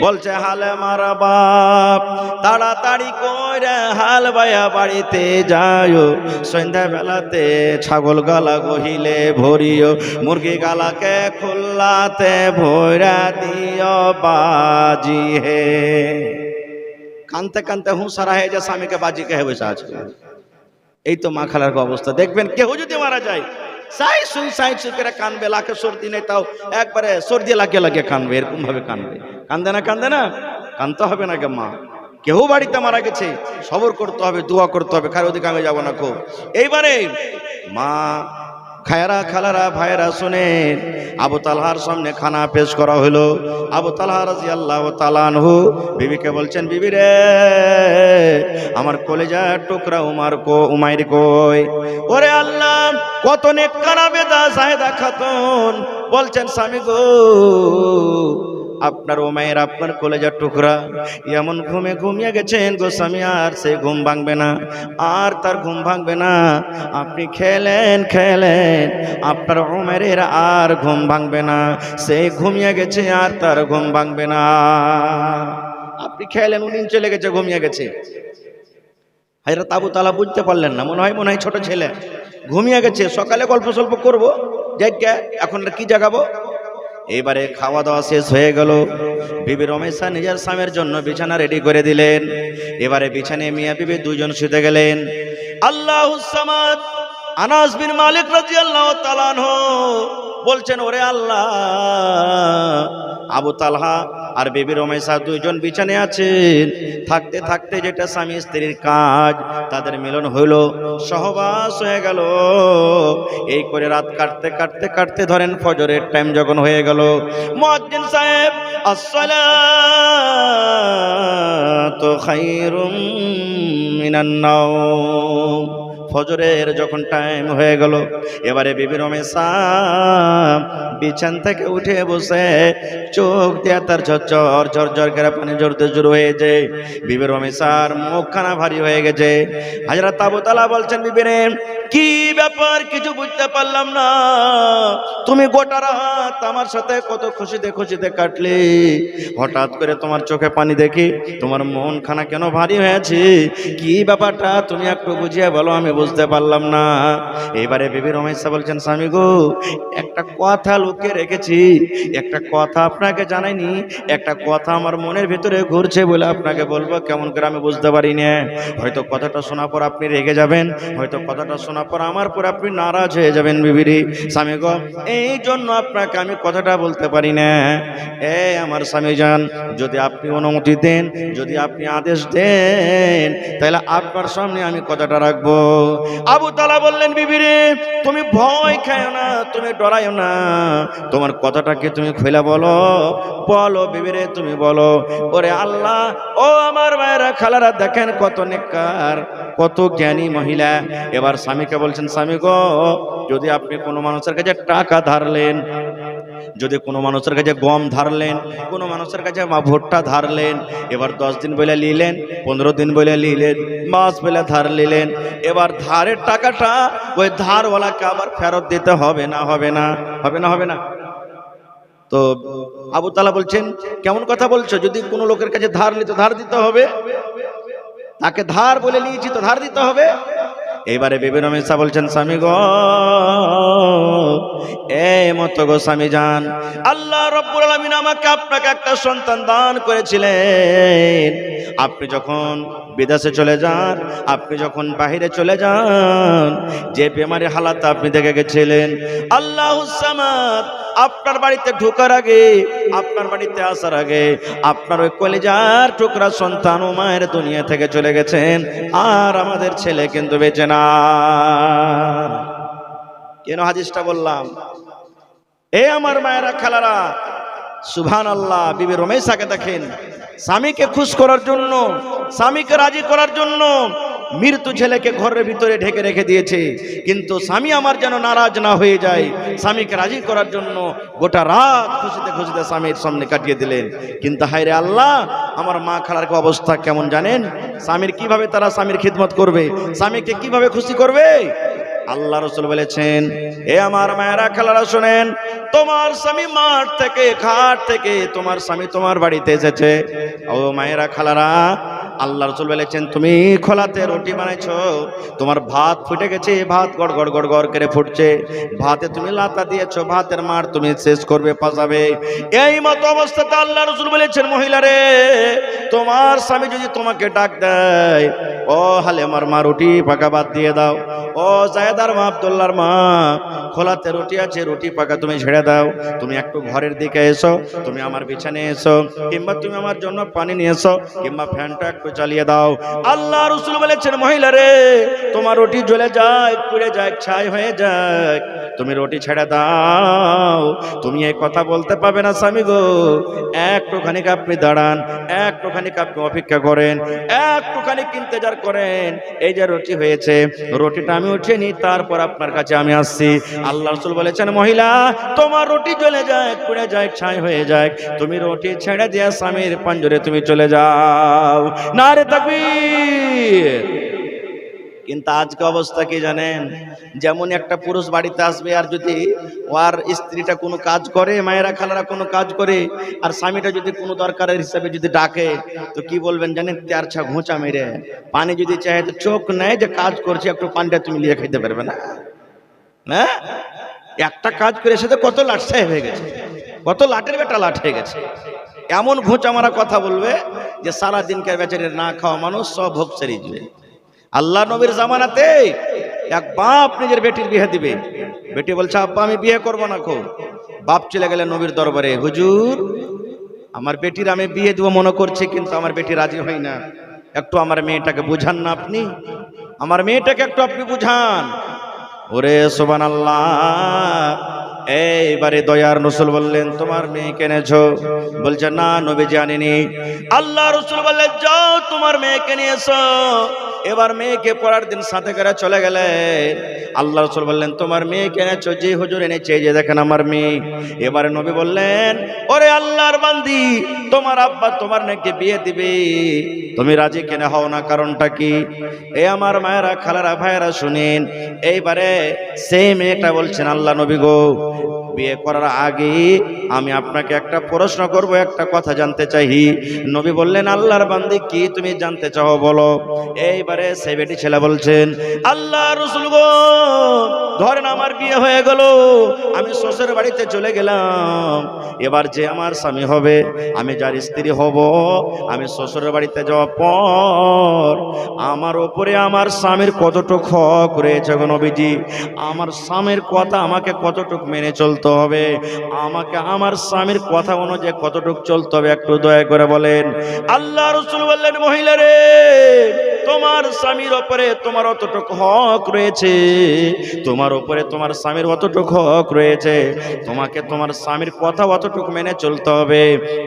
বলছে হালে মারা বাপ, তাড়াতাড়ি করে হাল বাইয়া বাড়িতে যাও, সন্ধ্যা বেলাতে ছাগল গালা গহিলে ভরিও, মুরগি গালাকে খুল্লাতে ভরা দিও বাজি হে। কানতে কানতে হুঁসারা হয়ে যায়, স্বামীকে বাজি কে বসে আছে। এই তো মা খালার অবস্থা। দেখবেন কেউ যদি মারা যায় সাই সুই করে কানবে, লাখে সর্দি নেই তাও একবারে সর্দি লাগিয়ে লাগিয়ে কানবে, এরকম ভাবে কানবে। কান্দে না কান্দে না, কানতে হবে না গে মা। কেউ বাড়িতে মারা গেছে সবর করতে হবে, দোয়া করতে হবে, কারো দিকে আমি যাবো না খুব। এইবারে মা খায়রা খালারা ভাইরা শুনেন, আবু তালহার সামনে খানা পেশ করা হলো। আবু তালহা রাদিয়াল্লাহু তাআলা আনহু বিবিকে বলছেন, বিবি রে আমার কলেজার টুকরা উমাইর কই? ওরে আল্লাহ, কত নেক কারাবে দা সাহেদা খাতুন বলছেন, স্বামী গো আপনার উমাইর, আপনার কলেজার টুকরা এমন ঘুমে ঘুমিয়ে গেছেন গো স্বামী, আর সে ঘুম ভাঙবে না, আর তার ঘুম ভাঙবে না। আপনি খেলেন আপনার উমাইরের আর ঘুম ভাঙবে না, সে ঘুমিয়ে গেছে আর তার ঘুম ভাঙবে না। আপনি খেলেন, উনি চলে গেছে, ঘুমিয়ে গেছে। হযরত আবু তালহা বুঝতে পারলেন না, মনে হয় ছোট ছেলে ঘুমিয়ে গেছে, সকালে গল্প সল্প করবো, জায়গা এখন কি জাগাবো। এবারে খাওয়া দাওয়া শেষ হয়ে গেল, বিবি রমেশা নিজের স্বামীর জন্য বিছানা রেডি করে দিলেন। এবারে বিছানায় মিয়া বিবি দুইজন শুতে গেলেন। আল্লাহুস সামাদ আনাস বিন মালিক রাদিয়াল্লাহু তাআলা আনহু বলছেন, ওরে আল্লাহ, আবু তালহা আর বিবি রমেশা দুইজন বিছানায় আছেন, থাকতে থাকতে যেটা স্বামী স্ত্রীর কাজ, তাদের মিলন হইল, সহবাস হয়ে গেল। এই করে রাত কাটতে কাটতে কাটতে ধরেন ফজরের টাইম যখন হয়ে গেল, মুয়াজ্জিন সাহেব আসসালাতু খায়রুম মিনান নাওম, ফজরের যখন টাইম হয়ে গেল, এবারে বিবি রমেশা বিছান থেকে উঠে বসে চোখ দিয়ে তার ঝরঝর ঝরঝর করে পানি ঝরতে শুরু হয়েছে। বিবি রমেশার মুখখানা ভারী হয়ে গেছে। হযরত আবু তালহা বলছেন, বিবি রে কি ব্যাপার, কিছু বুঝতে পারলাম না, তুমি গোটা রাত আমার সাথে কত খুশিতে খুশিতে কাটলে, হঠাৎ করে তোমার চোখে পানি দেখি তোমার মন খানা কেন ভারী হয়েছে, কি ব্যাপারটা তুমি একটু বুঝিয়ে বলো, আমি বুঝতে পারলাম না। এবারে বিবি রমেশা বলছেন, স্বামী গো একটা কথা লুকিয়ে রেখেছি, একটা কথা আপনাকে জানাইনি, একটা কথা আমার মনের ভিতরে ঘুরছে বলে আপনাকে বলবো, কেমন করে আমি বুঝতে পারি না। হয়তো কথাটা শোনার পর আপনি রেগে যাবেন, হয়তো কথাটা শোনার পর আমার পর আপনি নারাজ হয়ে যাবেন। বিবিরি স্বামী গো, এই জন্য আপনাকে আমি কথাটা বলতে পারি না। আমার স্বামী যান, যদি আপনি অনুমতি দেন, যদি আপনি আদেশ দেন, তাহলে আপনার সামনে আমি কথাটা রাখবো। আবু তালহা বললেন, বিবিরে তুমি ভয় খাও না, তুমি ডরাইও না, তোমার কথাটাকে তুমি খুলে বলো, বলো বিবিরে তুমি বলো। ওরে আল্লাহ, ও আমার মায়েরা খালারা, দেখেন কত নেককার, কত জ্ঞানী মহিলা। এবার স্বামীকে বলছেন, স্বামী গো যদি আপনি কোনো মানুষের কাছে টাকা ধারলেন, যদি কোনো মানুষের কাছে গম ধারলেন, কোনো মানুষের কাছে ভুট্টা ধারলেন, এবার 10 দিন বলে নিলেন, 15 দিন বলে নিলেন, মাস বলে ধার নিলেন, এবার ধারের টাকাটা ওই ধারওয়ালাকে আবার ফেরত দিতে হবে না? হবে না? হবে না? হবে না? তো আবু তালহা বলছেন, কেমন কথা বলছো, যদি কোনো লোকের কাছে ধার নিতে ধার দিতে হবে, তাকে ধার বলে নিয়েছি তো ধার দিতে হবে। এবারে বিবি রমেশা বলছেন, স্বামী গো এই মতো গো স্বামী যান, আল্লাহ রাব্বুল আলামিন আমাকে আপনাকে একটা সন্তান দান করেছিলেন। আপনি যখন বিদেশে চলে যান, আপনি যখন বাহিরে চলে যান, যে বেমারি হালাতে আপনি দেখে গেছিলেন, আল্লাহুস সামাদ আপনার বাড়িতে ঢোকার আগে, আপনার বাড়িতে আসার আগে আপনার ওই কলিজার টুকরা সন্তান উমাইর দুনিয়া থেকে চলে গেছেন, আর আমাদের ছেলে কিন্তু বেঁচে না। কেন হাদিসটা বললাম? এ আমার মায়েরা খালারা, সুবহানাল্লাহ, বিবি রমেশাকে দেখেন, স্বামীকে খুশ করার জন্য, স্বামীকে রাজি করার জন্য মৃত্যু ছেলেকে ঘরের ভিতরে ঢেকে রেখে দিয়েছে, কিন্তু স্বামী আমার যেন নারাজ না হয়ে যায়, স্বামীকে রাজি করার জন্য গোটা রাত খুশিতে খুশিতে স্বামীর সামনে কাটিয়ে দিলেন। কিন্তু হায় রে আল্লাহ, আমার মা খালার অবস্থা কেমন জানেন? স্বামীর কিভাবে তারা স্বামীর খিদমত করবে, স্বামীকে কিভাবে খুশি করবে? আল্লাহ রাসূল বলেছেন, এ আমার মায়েরা খালারা শুনেন, তোমার স্বামী মাঠ থেকে ঘাট থেকে তোমার স্বামী তোমার বাড়িতে এসেছে। ও মায়েরা খালারা, আল্লাহ রাসূল বলেছেন, তুমি খোলাতে রুটি বানাইছো, তোমার ভাত ফুটে গেছে, ভাত গড় গড় গড় গড় করে ফুটছে, ভাতে তুমি লাতা দিয়েছো, ভাতের মার তুমি শেষ করবে, পাজাবে। এই মতো অবস্থাতে আল্লাহ রাসূল বলেছেন, মহিলারে তোমার স্বামী যদি তোমাকে ডাক দেয়, ও হালেমার মা রুটি পাকা বাদ দিয়ে দাও, ও জায়েদার মা আব্দুল্লাহর মা খোলাতে রুটি আছে, রুটি পাকা তুমি ছেড়ে দাও, তুমি একটু ঘরের দিকে এসো, তুমি আমার বিছানায় এসো, কিংবা তুমি আমার জন্য পানি নিয়ে এসো, কিংবা ফ্যানটা একটু চালিয়ে দাও। আল্লাহ রাসূল বলেছেন, মহিলারে তোমার রুটি জ্বলে যায়, পুড়ে যায়, ছাই হয়ে যায়, তুমি রুটি ছেড়ে দাও। তুমি এই কথা বলতে পারবে না স্বামী গো, একটুখানি আপনি দাঁড়ান, একটুখানি আপনি অপেক্ষা করেন, একটুখানি ইন্তজার করেন, এই যে রুটি হয়েছে, রুটিটা আমি উঠিয়ে নিই, তারপর আপনার কাছে আমি আসছি। আল্লাহ রাসূল বলেছেন, মহিলা তোমার রুটি জ্বলে যায়, পুড়ে যায়, ছাই হয়ে যায়, তুমি রুটি ছেড়ে দিয়ে স্বামীর পাঞ্জরে তুমি চলে যাও। নারে তাকবীর। কিন্তু আজকে অবস্থা কি জানেন, যেমন একটা পুরুষ বাড়িতে আসবে, আর যদি ওর স্ত্রীটা কোনো কাজ করে, মায়েরা খালারা কোনো কাজ করে, আর স্বামীটা যদি কোনো দরকারের হিসাবে যদি ডাকে, তো কি বলবেন জানেন, তেরছা ঘোঁচা মেরে পানি যদি চায় তো চোখ নেয় যে কাজ করছে, একটু পানিটা তুমি নিয়ে খেতে পারবে না। হ্যাঁ, একটা কাজ করে এসে তো কত লাট সাহেব হয়ে গেছে, কত লাটের বেটা লাট হয়ে গেছে, এমন ঘোঁচা মারা কথা বলবে যে সারা দিনকার বেচারে না খাওয়া মানুষ সব ভোগ সেরে যাবে। আল্লাহ নবীর জামানাতে এক বাপ নিজের বেটির বিয়ে দিবে, বেটি বলছে, আব্বা আমি বিয়ে করবো না। খো বাপ চলে গেলে নবীর দরবারে, হুজুর আমার বেটির আমি বিয়ে দেবো মনে করছি, কিন্তু আমার বেটি রাজি হয় না, একটু আমার মেয়েটাকে বুঝান না আপনি, আমার মেয়েটাকে একটু আপনি বুঝান। ওরে সুবহানাল্লাহ, এইবারে দয়ার রাসূল বললেন, তোমার মেয়ে এনেছো? বলছে, না নবীজি আনিনি। আল্লাহ রাসূল বললেন, যাও তোমার মেয়েকে নিয়ে এসো। এবার মেয়েকে পরের দিন সাথে করে চলে গেলেন। আল্লাহ রাসূল বললেন, তোমার মেয়েকে এনেছো? জি হুজুর এনেছে, যে দেখেন আমার মেয়ে। এবারে নবী বললেন, ওরে আল্লাহর বান্দি, তোমার আব্বা তোমার মেয়েকে বিয়ে দিবে, তুমি রাজি কেন হও না? কারণটা কি? এ আমার মায়েরা খালারা ভাইয়েরা শুনেন, এইবারে সেই মেয়েটা বলছেন, আল্লাহ নবী গো, বিয়ে করার আগে আমি আপনাকে একটা প্রশ্ন করব, একটা কথা জানতে চাই। নবী বললেন, আল্লাহর বান্দি কি তুমি জানতে চাও বলো। এইবারে সেই বেটি ছেলে বলছেন, আল্লাহ রাসূল গো, ধরেন আমার বিয়ে হয়ে গেল, আমি শ্বশুর বাড়িতে চলে গেলাম, এবার যে আমার স্বামী হবে, আমি যার স্ত্রী হব, আমি শ্বশুরের বাড়িতে যাওয়ার পর আমার উপরে আমার স্বামীর কতটুকু হক রয়েছে গো নবীজি, আমার স্বামীর কথা আমাকে কতটুকু মেনে চলতে হবে, আমাকে আমার স্বামীর কথা অনুযায়ী কতটুকু চলতে হবে, একটু দয়া করে বলেন। আল্লাহ রাসূল বললেন, মহিলা রে, তোমার স্বামীর উপরে তোমার অতটুকু হক রয়েছে, তোমার উপরে তোমার স্বামীর অতটুকু হক রয়েছে, তোমাকে তোমার স্বামীর কথা অতটুকু মেনে চলতে হবে।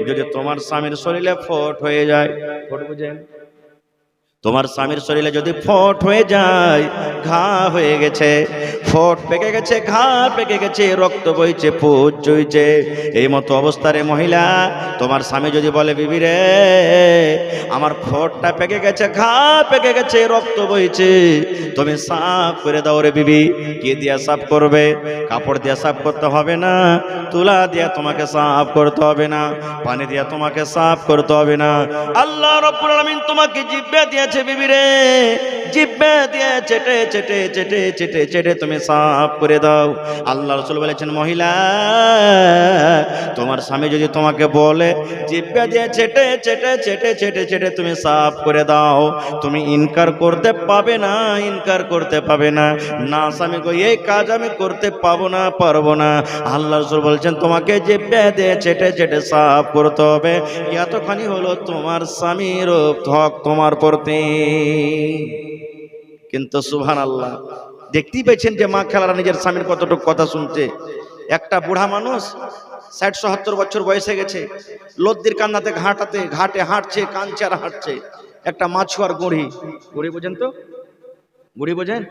যদি তোমার স্বামীর শরীরে ফোট হয়ে যায়, ফোট বুঝেন, তোমার স্বামীর শরীরে যদি ফোট হয়ে যায়, ঘা হয়ে গেছে, ফোট পেকে গেছে, ঘা পেকে গেছে, রক্ত বইছে, পুজ জইছে, এই মতো অবস্থারে মহিলা, তোমার স্বামী যদি বলে, বিবি রে আমার ফোটটা পেকে গেছে, ঘা পেকে গেছে, রক্ত বইছে, তুমি সাফ করে দাও রে বিবি। কি দিয়া সাফ করবে? কাপড় দিয়া সাফ করতে হবে না, তুলা দিয়া তোমাকে সাফ করতে হবে না, পানি দিয়া তোমাকে সাফ করতে হবে না, আল্লাহ রাব্বুল আলামিন তোমাকে জিহ্বা দিয়েছে বিবি রে, জিহ্বা দিয়ে চেটে চেটে চেটে চেটে চেটে তুমি সাফ করে দাও। আল্লাহ রাসূল বলেছেন, মহিলা তোমার স্বামী যদি তোমাকে বলে জিহ্বা দিয়ে চেটে চেটে চেটে চেটে চেটে তুমি সাফ করে দাও, তুমি ইনকার করতে পাবে না, ইনকার করতে পাবে না, না স্বামী গো এই কাজ আমি করতে পাবো না, পারবো না। আল্লাহ রাসূল বলছেন, তোমাকে জিহ্বা দিয়ে চেটে চেটে সাফ করতে হবে, এতখানি হলো তোমার স্বামীর হক তোমার প্রতি। কিন্তু সুবহানাল্লাহ, দেখতেই পেয়েছেন যে মা খালারা নিজের স্বামীর কতটুকু কথা শুনছে। একটা বুড়া মানুষ ৬০-৭০ বছর বয়সে গেছে, লদ্দির কান্নাতে ঘাটে হাঁটছে, কাঁদছে আর হাঁটছে। একটা মাছুয়ার গুড়ি, গুড়ি বোঝেন তো, গুড়ি বোঝেন?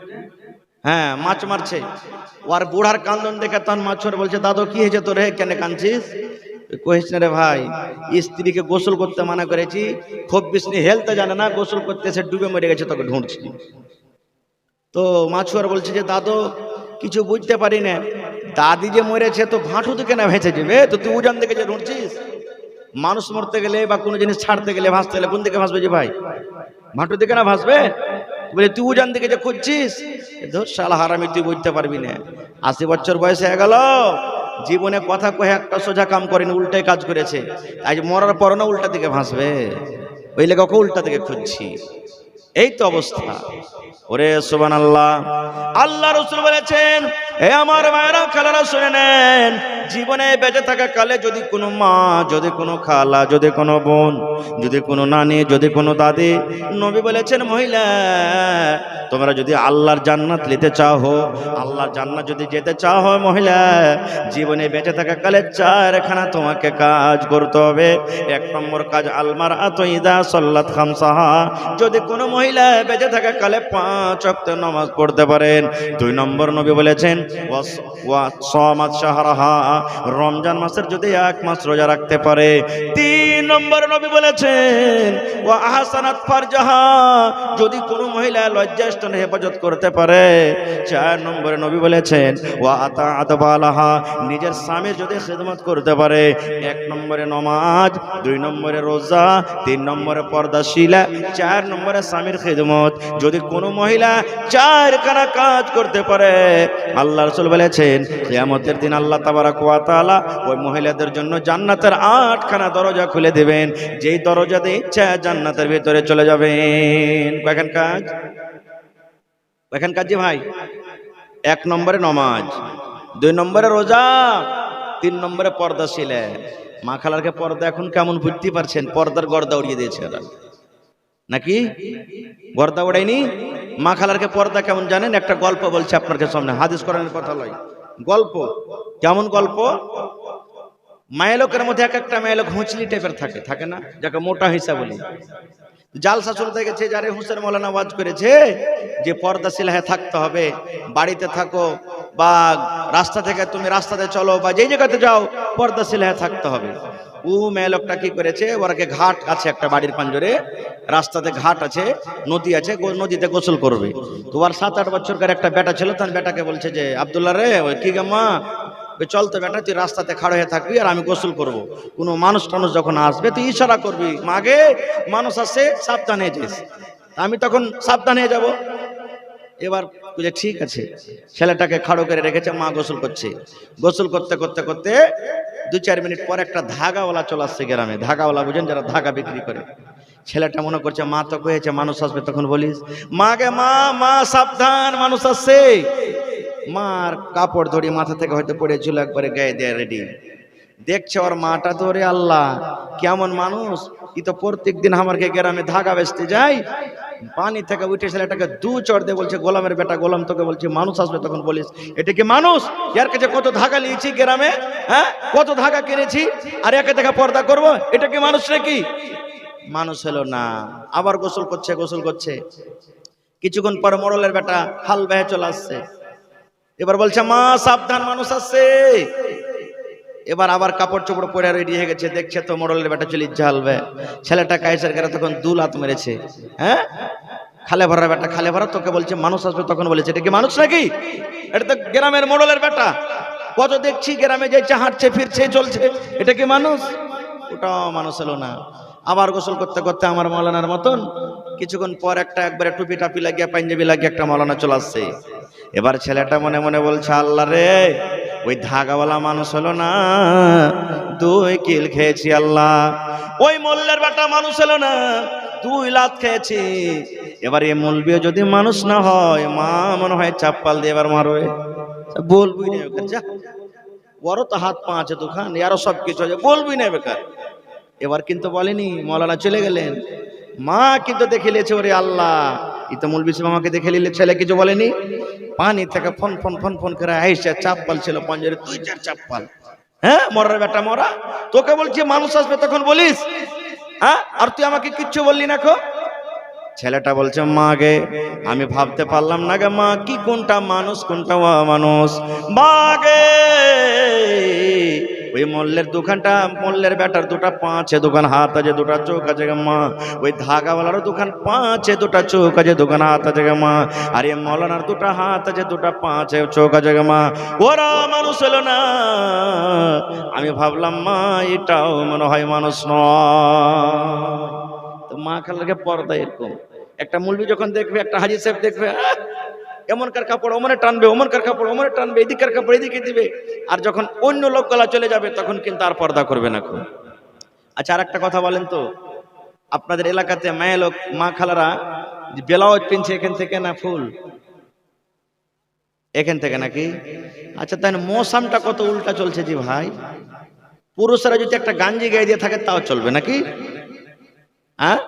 হ্যাঁ, মাছ মারছে, ওর বুড়ার কান্দন দেখে তখন মাছুয়ার বলছে, দাদু কি হয়েছে তোর, হে কেন কাঁদছিস? কহিস না রে ভাই, স্ত্রীকে গোসল করতে মানা করেছি, খুব বিষ্ণু হেলতে জানে না, গোসল করতে এসে ডুবে মরে গেছে, তোকে ঢুঁড়ছি। তো মাছুয়ার বলছে যে দাদু কিছু বুঝতে পারি না, দাদি যে মরেছে তো ভাঁটু দিকে না ভেসে যাবে, তো তুই উজান দিকে যে ঢুঁড়ছিস। মানুষ মরতে গেলে বা কোনো জিনিস ছাড়তে গেলে ভাসতে গেলে কোন দিকে ভাসবে যে ভাই? ভাঁটু দিকে না ভাসবে? বলে তুই উজান দিকে যে খুঁজছিস, ধর শালা হারামি, তুই বুঝতে পারবি না। 80 বছর বয়স হয়ে গেল, জীবনে কথা কয়ে একটা সোজা কাম করেনি, উল্টাই কাজ করেছে। আজ মরার পর না উল্টা দিকে ভাসবে, ওই লেগে ওকে উল্টা দিকে খুঁজছি। এই তো অবস্থা। ওরে সুবহানাল্লাহ, আল্লাহ রাসূল বলেছেন, হে আমার মায়েরা খালারা শুনে নেন, জীবনে বেঁচে থাকা কালে যদি কোনো মা, যদি কোনো খালা, যদি কোনো বোন, যদি কোনো নানি, যদি কোনো দাদি, নবী বলেছেন মহিলা তোমরা যদি আল্লাহর জান্নাত নিতে চাও, আল্লাহর জান্নাত যদি যেতে চাও মহিলা, জীবনে বেঁচে থাকা কালে 4খানা তোমাকে কাজ করতে হবে। 1 নম্বর কাজ আলমার আতইদা সাল্লাত খামসাহা, যদি কোনো মহিলা বেঁচে থাকা কালে 5 ওয়াক্ত নামাজ পড়তে পারেন। 2 নম্বর নবী বলেছেন ওয়া সামাত শাহরাহা, রমজান মাসের যদি 1 মাস রোজা রাখতে পারে। 3 নম্বর নবী বলেছেন ওয়া আহসানাত ফারজাহা, যদি কোনো মহিলা লজ্জাস্থানে হেফাজত করতে পারে। 4 নম্বরে নবী বলেছেন ওয়া আতাআত বালাহা, নিজের স্বামীর যদি খিদমত করতে পারে। 1 নম্বরে নামাজ, 2 নম্বরে রোজা, 3 নম্বরে পর্দাশীলা, 4 নম্বরে স্বামীর খিদমত। যদি কোনো মহিলা 4খানা কাজ করতে পারে, আল্লাহ রাসূল বলেছেন কিয়ামতের দিন আল্লাহ তাবারক ওয়া তাআলা ওই মহিলাদের জন্য জান্নাতের 8খানা দরজা খুলে দেবেন, যেই দরজা দিয়ে ইচ্ছা জান্নাতের ভিতরে চলে যাবেন। কয়খান কাজ? কয়খান কাজ জি ভাই? 1 নম্বরে নামাজ, 2 নম্বরে রোজা, 3 নম্বরে পর্দাশীলা। মা খালারকে পর্দা এখন কেমন বুঝতে পারছেন? পর্দার গর্দা উড়িয়ে দিয়েছে ওরা, নাকি গর্দা উড়ায়নি? মা খালারকে পর্দা কেমন জানেন? একটা গল্প বলছে আপনাদের সামনে, হাদিস কোরআনের কথা লয়, গল্প। কেমন গল্প? মায়েলোকের মধ্যে একটা মায়েলোক হুঁচলি টাইপের থাকে, থাকে না, যাকে মোটা হিসাব বলি। জালসা চলতে গেছে, যারে হুসেন মৌলানা ওয়াজ করেছে যে পর্দাশীল হয়ে থাকতে হবে, বাড়িতে থাকো বা রাস্তা থেকে তুমি রাস্তাতে চলো বা যেই জায়গাতে যাও পর্দাশীল হয়ে থাকতে হবে। ও মেয়ে লোকটা কি করেছে, ওরাকে ঘাট আছে একটা বাড়ির পাঞ্জরে, রাস্তাতে ঘাট আছে, নদী আছে, নদীতে গোসল করবে। তো ওর 7-8 বছরকার একটা বেটা ছিল, তার বেটাকে বলছে যে আব্দুল্লাহ রে, ওই কি গাম্মা, চল তো বেটা, তুই রাস্তাতে খাড়ো হয়ে থাকবি আর আমি গোসল করব। কোনো মানুষ টানুষ যখন আসবে তুই ইশারা করবি, মাগে মানুষ আসছে সাবধান হয়ে যাস। আমি তখন সাবধান হয়ে যাব। এবার বুঝে ঠিক আছে, ছেলেটাকে খাড়ো করে রেখেছে, মা গোসল করছে। গোসল করতে করতে করতে 2-4 মিনিট পর একটা ধাগাওয়ালা চলে আসছে গ্রামে। ধাগাওয়ালা বুঝেন, যারা ধাগা বিক্রি করে। ছেলেটা মনে করছে মা তো কয়েছে মানুষ আসবে, তখন বলিস মাগে মা, মা সাবধান মানুষ আসছে। মার কাপড় ধরে মাথা থেকে হয়তো পড়েছিল, একবারে গায়ে দেয় রেডি। দেখছে ওর মাটা তো রে আল্লাহ কেমন মানুষ, ই তো প্রত্যেক দিন আমাকে গ্রামে ধাগা বেচতে যায়। পানি থেকে উঠে ছেলেটাকে 2 চড় দিয়ে বলছে গোলামের বেটা, গোলাম তোকে বলছি মানুষ আসবে, তখন বলিস এটা কি মানুষ? এর কাছে কত ধাগা নিয়েছি গ্রামে, হ্যাঁ কত ধাগা কিনেছি, আর একে দেখা পর্দা করবো? এটা কি মানুষ নাকি? মানুষ হলো না। আবার গোসল করছে, গোসল করছে। কিছুক্ষণ পর মোড়লের বেটা হাল বেয়ে চলে আসছে। এবার বলছে মা সাবধান মানুষ আসছে। এবার আবার কাপড় চোপড় পরে রেডি হয়ে গেছে, দেখছে তো মোড়লের বেটা চলে ঝালবে। ছেলেটা কাইসার করে তখন 2 লাত মেরেছে। হ্যাঁ, খালে ভরা বেটা, খালে ভরা, তোকে বলছে মানুষ আসবে, তখন বলেছে এটা কি মানুষ নাকি? এটা তো গ্রামের মোড়লের বেটা, কত দেখছি গ্রামে যাইছে, হাঁটছে ফিরছে চলছে, এটা কি মানুষ? ওটাও মানুষ হলো না। আবার গোসল করতে করতে আমার মৌলানার মতন কিছুক্ষণ পর একটা একবারে টুপি টাপি লাগিয়ে পাঞ্জাবি লাগিয়ে একটা মৌলানা চলে আসছে। এবার ছেলেটা মনে মনে বলছে আল্লাহ রে, ওই ধাগাওয়ালা মানুষ হলো না, 2 কিল খেয়েছি আল্লাহ। ওই মোল্লার বেটা মানুষ হলো না, 2 লাত খেয়েছি। এবার এই মৌলবিও যদি মানুষ না হয়, মা মনে হয় চাপ্পাল দিয়ে এবার মারবে। বলবি না বেকার, যা ওরও তো হাত পা আছে দোকান, আরো সব কিছু আছে, বলবি না বেকার। এবার কিন্তু বলেনি, মৌলানা চলে গেলেন। মা কিন্তু দেখে নিয়েছে, ওরে আল্লাহ ই তো মৌলবি সাহেব আমাকে দেখে নিলে। ছেলে কিছু বলেনি, পানি থেকে ফোন ফোন ফোন ফোন করে আইসে চাপ্পাল ছিল পঞ্জরে, 2-4 চাপ্পাল। হ্যাঁ মরার বেটা মরা, তোকে বলছি মানুষ আসবে, তখন বলিস হ্যাঁ, আর তুই আমাকে কিচ্ছু বললি না খো। ছেলেটা বলছে মা গে আমি ভাবতে পারলাম না গে মা, কি কোনটা মানুষ কোনটা মানুষ। মা গে ওই মল্লের দোকানটা, মল্লের বেটার দুটা পা আছে, দোকান হাত আছে, দুটা চোখ আছে গা মা। ওই ধাগাওয়ালারও দোকান পা আছে, দুটা চোখ আছে, দোকান হাত আছে গা মা। আর এই মৌলানার দুটা হাত আছে, দুটা পা আছে, চোখ আছে গা মা। ওরা মানুষ হলো না। আমি ভাবলাম মা এটাও মনে হয় মানুষ নয়। তো মা খালাকে পর্দা এরকম। একটা মুলবি যখন দেখবে, একটা হাজি সাহেব দেখবে, এমনকার কাপড় ওমনে টানবে, ওমনকার কাপড় ওমনে টানবে, এদিকের কাপড় এদিকে দিবে। আর যখন অন্য লোক গলা চলে যাবে তখন কিন্তু আর পর্দা করবে না খুব। আচ্ছা, আর একটা কথা বলেন তো, আপনাদের এলাকাতে মেয়ে লোক মা খালারা ব্লাউজ পিনছে এখান থেকে না ফুল এখান থেকে নাকি? আচ্ছা, তাই মৌসামটা কত উল্টা চলছে জি ভাই। পুরুষরা যদি একটা গাঞ্জি গায়ে দিয়ে থাকে তাও চলবে নাকি? হ্যাঁ,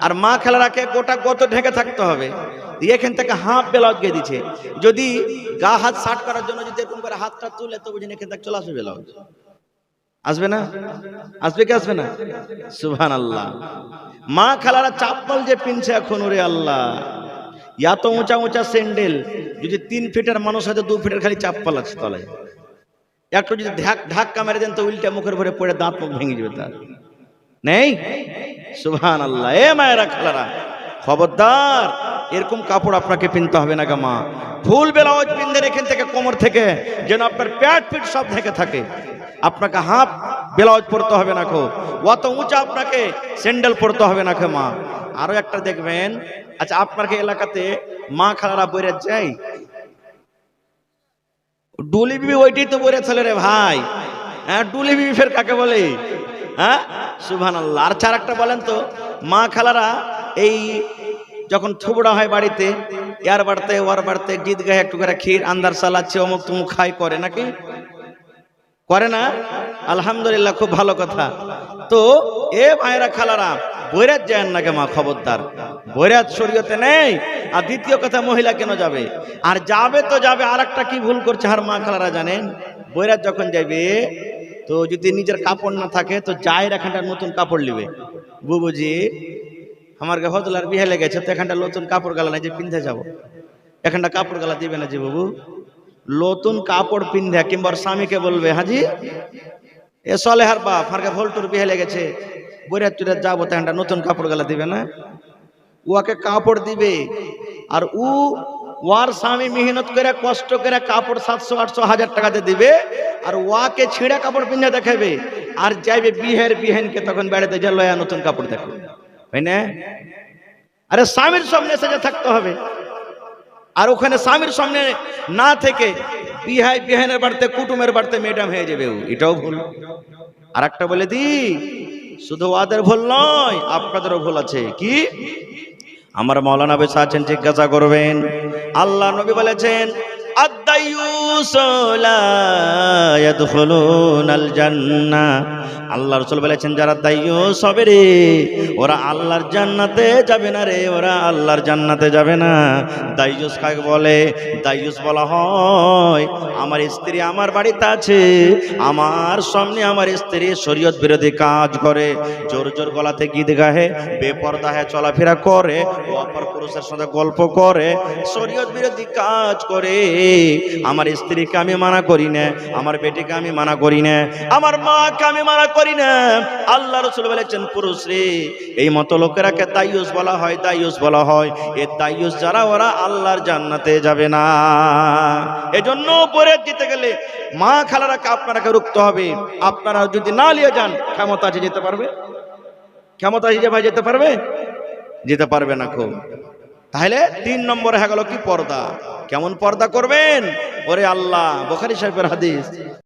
আর মা খালারাকে গোটা কত ঢেকে থাকতে হবে। এখান থেকে হাফ ব্লাউজ গিয়ে দিচ্ছে। যদি গা হাত শার্ট করার জন্য যদি এরকম করে হাতটা তুলে তো বুঝিনি এখান থেকে চলে আসবে ব্লাউজ। আসবে না? আসবে কি আসবে না? সুবহানাল্লাহ। মা খালারা চাপ্পল যে পিনছে এখন, ওরে আল্লাহ, এত উঁচা উঁচা স্যান্ডেল। যদি 3 ফিটের মানুষ হয়তো 2 ফিটের খালি চাপ্পল আছে তলায়। একটু যদি ধাক্কা মেরে দেন তো উল্টা মুখের ভরে পড়ে দাঁত মুখ ভেঙে যাবে তার। নেই? সুবহানাল্লাহ। এ মায়েরা খালারা, খবরদার, এরকম কাপড় আপনাকে কিনতে হবে না গা মা। ফুল ব্লাউজ পিনদের এখান থেকে কোমর থেকে যেন আপনার প্যাট পিট সব ঢেকে থাকে। আপনাকে হাফ ব্লাউজ পরতে হবে না খো, অত উঁচা আপনাকে স্যান্ডেল পরতে হবে না খো মা। আরো একটা দেখবেন, আচ্ছা আপনার এলাকাতে মা খালারা বইরে যায়, ডুলি বিবি ওইটাই তো বইরে চলে রে ভাই। হ্যাঁ, ডুলি বিবি ফের কাকে বলে? হ্যাঁ, সুবহানাল্লাহ। আর চার একটা বলেন তো, মা খালারা এই যখন থুবড়া হয় বাড়িতে, ইয়ার বাড়তে ওর বাড়তে গীত গায়ে একটু করে ক্ষীর আন্দার চালাচ্ছে, অমুক তুমুক খাই করে নাকি? করে না? আলহামদুলিল্লাহ, খুব ভালো কথা। তো এ ভাইরা খালারা বৈরাত যায় না কে মা, খবরদার, বৈরাত শরীয়তে নেই। আর দ্বিতীয় কথা, মহিলা কেন যাবে? আর যাবে তো যাবে, আর একটা কি ভুল করছে আর মা খালারা জানেন, বৈরাত যখন যাবে তো যদি নিজের কাপড় না থাকে তো যায় এখানটা নতুন কাপড় নিবে। বুবুজি আমার হদলার বিয়ে লেগেছে, তো এখানটা নতুন কাপড় গালা নাই যে পিনতে যাবো, এখানটা কাপড় গালা দিবে না যে বাবু। নতুন কাপড় পিন্ধে কিংবা স্বামীকে বলবে, হাজি এ সলেহার বাপ ফারকে ভোল্টুর বিয়ে লেগেছে, বৈরাত টুরাত যাবো, তো এখানটা নতুন কাপড় গালা দিবে না। উয়াকে কাপড় দিবে। আর ওয়ার স্বামী মেহনত করে কষ্ট করে কাপড় 700 800 1000 টাকাতে দিবে, আর ওয়াকে ছিঁড়া কাপড় পিন্ধে দেখাবে। আর যাইবে বিহের বিহেনকে তখন বেড়াতে যে লয়া নতুন কাপড় দেখো, তাই না? আরে স্বামীর সামনে সেজে থাকতে হবে। আর ওখানে স্বামীর সামনে না থেকে বিহাই বিহানের বাড়িতে কুটুমের বাড়িতে ম্যাডাম হয়ে যাবে, এটাও ভুল। আর একটা বলে দি, শুধু ওদের ভুল নয়, আপনাদেরও ভুল আছে। কি? আমার মাওলানা বেশা আছেন, জিজ্ঞাসা করবেন। আল্লাহ নবী বলেছেন, আল্লাহ রাসূল বলেছেন, যারা দাইয়ুস হবে রে ওরা আল্লাহর জান্নাতে যাবে না রে, ওরা আল্লাহর জান্নাতে যাবে না। দাইয়ুস কাকে বলে? দাইয়ুস বলা হয়, আমার স্ত্রী আমার বাড়িতে আছে, আমার সামনে আমার স্ত্রী শরীয়ত বিরোধী কাজ করে, জোর জোর গলাতে গীত গাহে, বেপরদাহে চলাফেরা করে, অপর পুরুষের সাথে গল্প করে, শরীয়ত বিরোধী কাজ করে। আমার স্ত্রীকে আমি মানা করি না, আমার বেটিকে আমি মানা করি না, আমার মাকে আমি মানা করি না। আল্লাহ রাসূল বলেছেন, পুরুষ রে এই মত লোকেরাকে দাইয়ুস বলা হয়, দাইয়ুস বলা হয়। এ দাইয়ুস যারা ওরা আল্লাহর জান্নাতে যাবে না। এজন্য পরে যেতে গেলে মা খালারাকে আপনারাকে রুখতে হবে। আপনারা যদি না নিয়ে যান, ক্ষমতা আছে যেতে পারবে? ক্ষমতা আছে যে ভাই যেতে পারবে? যেতে পারবে না খুব। তাহলে 3 নম্বরে হয়ে গেল কি? পর্দা। কেমন পর্দা করবেন? ওরে আল্লাহ, বুখারী শরীফের হাদিস।